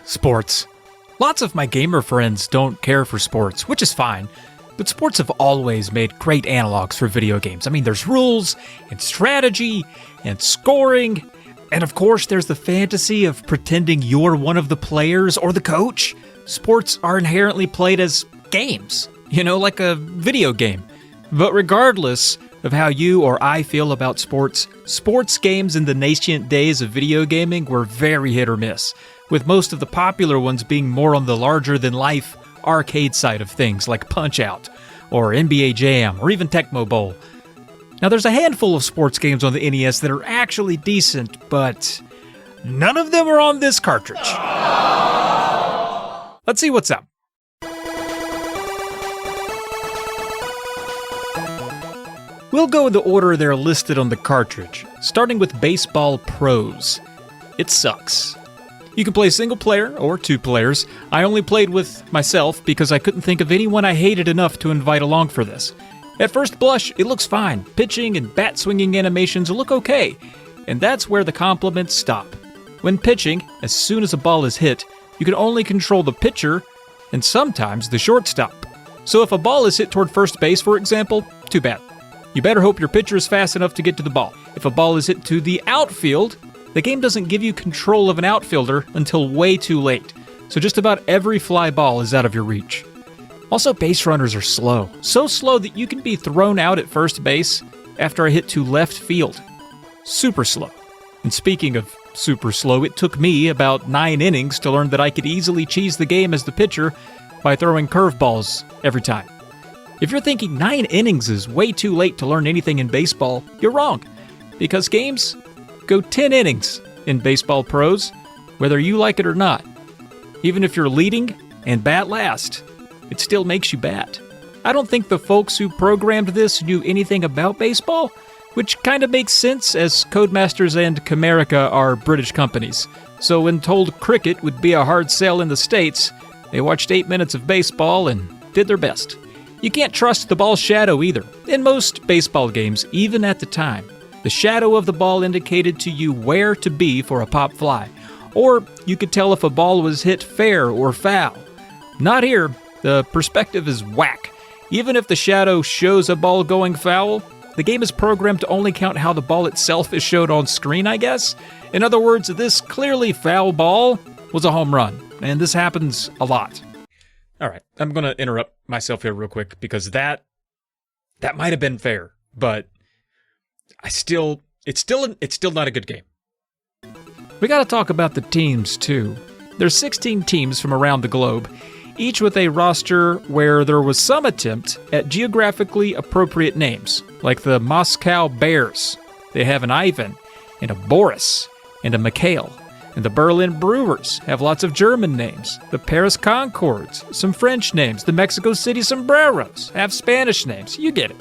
Sports. Lots of my gamer friends don't care for sports, which is fine, but sports have always made great analogs for video games. I mean, there's rules, and strategy, and scoring, and of course there's the fantasy of pretending you're one of the players or the coach. Sports are inherently played as games, like a video game. But regardless of how you or I feel about sports games in the nascent days of video gaming were very hit or miss, with most of the popular ones being more on the larger-than-life arcade side of things like Punch-Out! Or NBA Jam, or even Tecmo Bowl. Now there's a handful of sports games on the NES that are actually decent, but none of them are on this cartridge. Let's see what's up. We'll go in the order they're listed on the cartridge, starting with Baseball Pros. It sucks. You can play single player or two players. I only played with myself because I couldn't think of anyone I hated enough to invite along for this. At first blush, it looks fine. Pitching and bat swinging animations look okay. And that's where the compliments stop. When pitching, as soon as a ball is hit, you can only control the pitcher and sometimes the shortstop. So if a ball is hit toward first base, for example, too bad. You better hope your pitcher is fast enough to get to the ball. If a ball is hit to the outfield, the game doesn't give you control of an outfielder until way too late, so just about every fly ball is out of your reach. Also, base runners are slow. So slow that you can be thrown out at first base after a hit to left field. Super slow. And speaking of super slow, it took me about 9 innings to learn that I could easily cheese the game as the pitcher by throwing curveballs every time. If you're thinking 9 innings is way too late to learn anything in baseball, you're wrong, because games go 10 innings in Baseball Pros, whether you like it or not. Even if you're leading and bat last, it still makes you bat. I don't think the folks who programmed this knew anything about baseball, which kind of makes sense as Codemasters and Comerica are British companies. So when told cricket would be a hard sell in the States, they watched 8 minutes of baseball and did their best. You can't trust the ball's shadow either. In most baseball games, even at the time, the shadow of the ball indicated to you where to be for a pop fly, or you could tell if a ball was hit fair or foul. Not here. The perspective is whack. Even if the shadow shows a ball going foul, the game is programmed to only count how the ball itself is showed on screen, I guess. In other words, this clearly foul ball was a home run, and this happens a lot. All right, I'm going to interrupt myself here real quick because that might have been fair, but it's still not a good game. We got to talk about the teams too. There's 16 teams from around the globe, each with a roster where there was some attempt at geographically appropriate names, like the Moscow Bears. They have an Ivan, and a Boris, and a Mikhail. And the Berlin Brewers have lots of German names. The Paris Concords, some French names. The Mexico City Sombreros have Spanish names. You get it.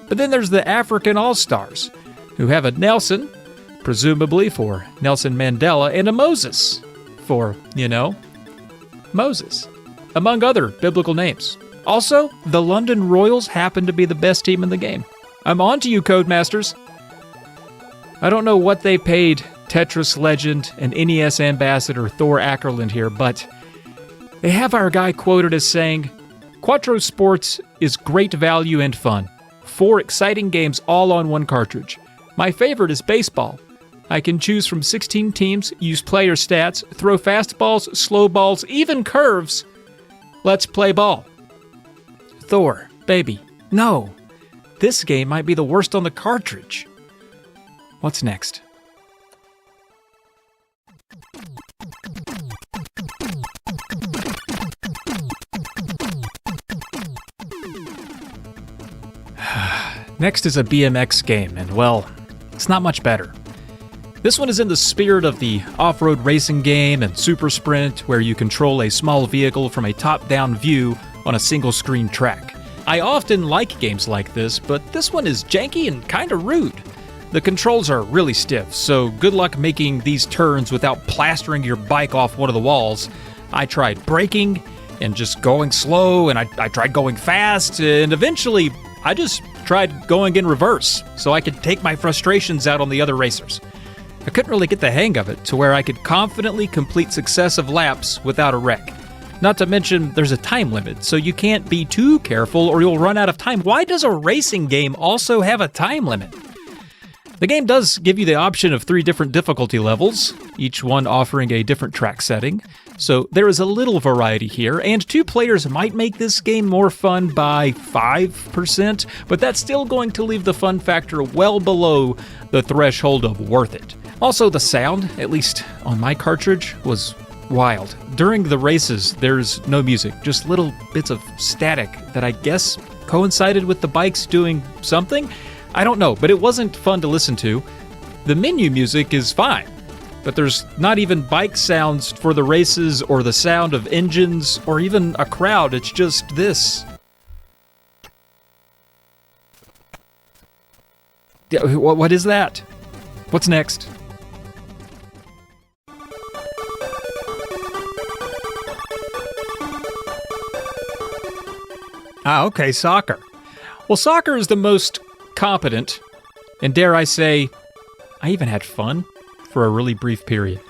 But then there's the African All-Stars, who have a Nelson, presumably for Nelson Mandela, and a Moses, for, Moses, among other biblical names. Also, the London Royals happen to be the best team in the game. I'm on to you, Codemasters. I don't know what they paid Tetris legend and NES ambassador Thor Ackerland here, but they have our guy quoted as saying, "Quattro Sports is great value and fun. 4 exciting games all on one cartridge. My favorite is baseball. I can choose from 16 teams, use player stats, throw fastballs, slow balls, even curves. Let's play ball." Thor, baby, no. This game might be the worst on the cartridge. What's next? Next is a BMX game, and well, it's not much better. This one is in the spirit of the off-road racing game and Super Sprint, where you control a small vehicle from a top-down view on a single-screen track. I often like games like this, but this one is janky and kinda rude. The controls are really stiff, so good luck making these turns without plastering your bike off one of the walls. I tried braking and just going slow, and I tried going fast, and eventually I just tried going in reverse so I could take my frustrations out on the other racers. I couldn't really get the hang of it to where I could confidently complete successive laps without a wreck. Not to mention, there's a time limit, so you can't be too careful or you'll run out of time. Why does a racing game also have a time limit? The game does give you the option of 3 different difficulty levels, each one offering a different track setting, so there is a little variety here, and 2 players might make this game more fun by 5%, but that's still going to leave the fun factor well below the threshold of worth it. Also, the sound, at least on my cartridge, was wild. During the races, there's no music, just little bits of static that I guess coincided with the bikes doing something? I don't know, but it wasn't fun to listen to. The menu music is fine, but there's not even bike sounds for the races or the sound of engines or even a crowd. It's just this. What is that? What's next? Okay, soccer. Well, soccer is the most competent, and dare I say, I even had fun for a really brief period.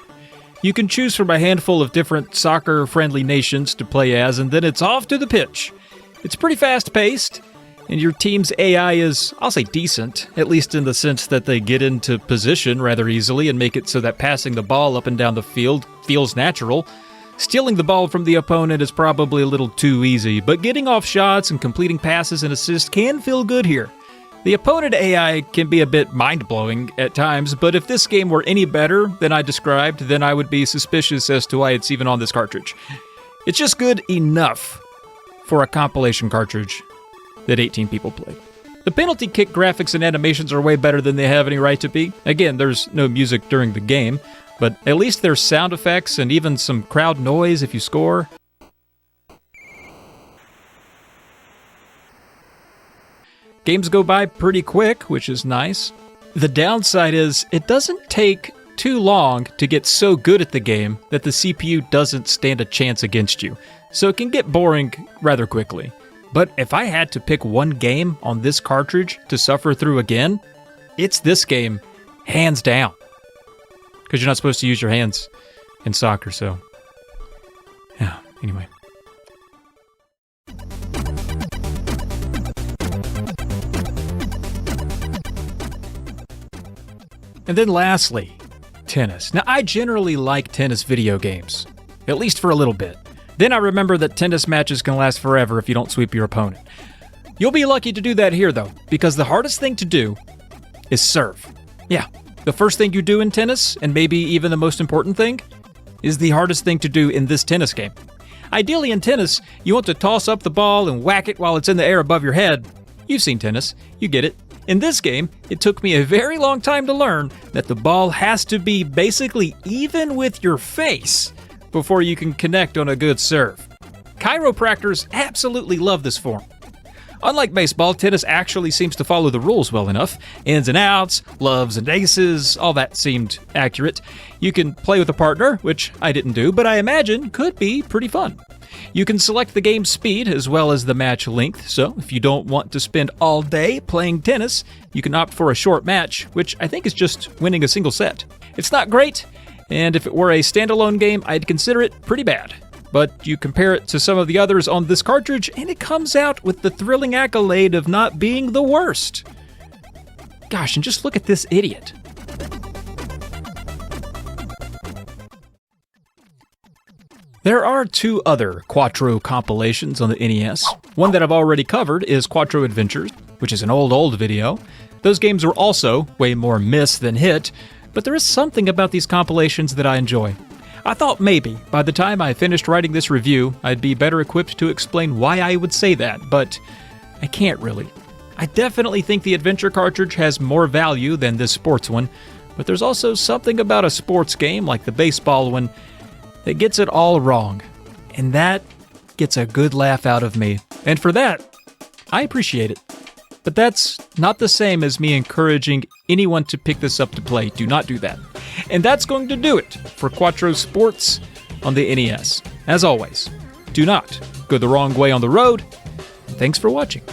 You can choose from a handful of different soccer-friendly nations to play as, and then it's off to the pitch. It's pretty fast-paced, and your team's AI is, I'll say, decent, at least in the sense that they get into position rather easily and make it so that passing the ball up and down the field feels natural. Stealing the ball from the opponent is probably a little too easy, but getting off shots and completing passes and assists can feel good here. The opponent AI can be a bit mind-blowing at times, but if this game were any better than I described, then I would be suspicious as to why it's even on this cartridge. It's just good enough for a compilation cartridge that 18 people play. The penalty kick graphics and animations are way better than they have any right to be. Again, there's no music during the game, but at least there's sound effects and even some crowd noise if you score. Games go by pretty quick, which is nice. The downside is it doesn't take too long to get so good at the game that the CPU doesn't stand a chance against you, so it can get boring rather quickly. But if I had to pick one game on this cartridge to suffer through again, it's this game, hands down. Because you're not supposed to use your hands in soccer, so yeah, anyway. And then lastly, tennis. Now, I generally like tennis video games, at least for a little bit. Then I remember that tennis matches can last forever if you don't sweep your opponent. You'll be lucky to do that here, though, because the hardest thing to do is serve. Yeah, the first thing you do in tennis, and maybe even the most important thing, is the hardest thing to do in this tennis game. Ideally in tennis, you want to toss up the ball and whack it while it's in the air above your head. You've seen tennis, you get it. In this game, it took me a very long time to learn that the ball has to be basically even with your face before you can connect on a good serve. Chiropractors absolutely love this form. Unlike baseball, tennis actually seems to follow the rules well enough. Ins and outs, loves and aces, all that seemed accurate. You can play with a partner, which I didn't do, but I imagine could be pretty fun. You can select the game speed as well as the match length, so if you don't want to spend all day playing tennis, you can opt for a short match, which I think is just winning a single set. It's not great, and if it were a standalone game, I'd consider it pretty bad. But you compare it to some of the others on this cartridge, and it comes out with the thrilling accolade of not being the worst. Gosh, and just look at this idiot. There are 2 other Quattro compilations on the NES. One that I've already covered is Quattro Adventures, which is an old video. Those games were also way more miss than hit, but there is something about these compilations that I enjoy. I thought maybe, by the time I finished writing this review, I'd be better equipped to explain why I would say that, but I can't really. I definitely think the Adventure cartridge has more value than this sports one, but there's also something about a sports game like the baseball one that gets it all wrong, and that gets a good laugh out of me. And for that, I appreciate it. But that's not the same as me encouraging anyone to pick this up to play. Do not do that. And that's going to do it for Quattro Sports on the NES. As always, do not go the wrong way on the road. Thanks for watching.